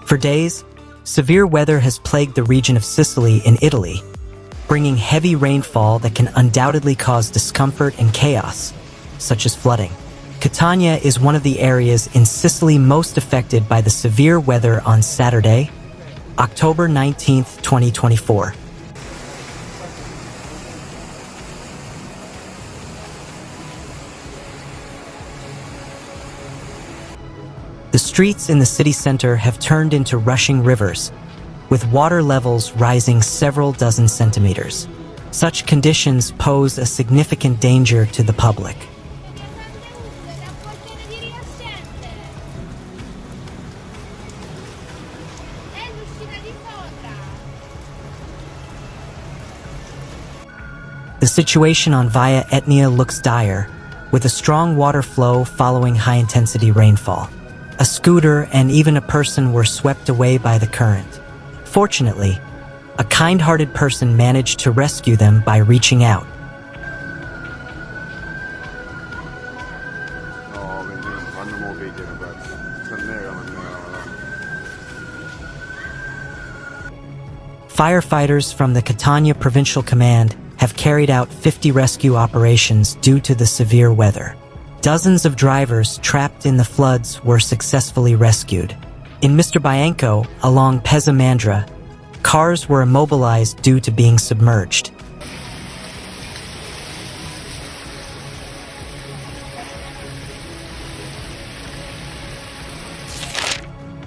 For days, severe weather has plagued the region of Sicily in Italy, bringing heavy rainfall that can undoubtedly cause discomfort and chaos, such as flooding. Catania is one of the areas in Sicily most affected by the severe weather on Saturday, October 19, 2024. The streets in the city center have turned into rushing rivers, with water levels rising several dozen centimeters. Such conditions pose a significant danger to the public. The situation on Via Etnea looks dire, with a strong water flow following high-intensity rainfall. A scooter and even a person were swept away by the current. Fortunately, a kind-hearted person managed to rescue them by reaching out. Firefighters from the Catania Provincial Command have carried out 50 rescue operations due to the severe weather. Dozens of drivers trapped in the floods were successfully rescued. In Mr. Bianco, along Piazza Mandra, cars were immobilized due to being submerged.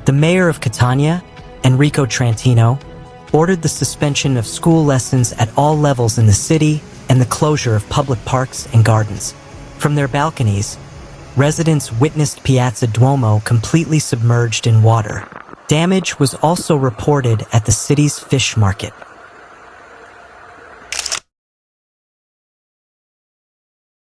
The mayor of Catania, Enrico Trantino, ordered the suspension of school lessons at all levels in the city and the closure of public parks and gardens. From their balconies, residents witnessed Piazza Duomo completely submerged in water. Damage was also reported at the city's fish market.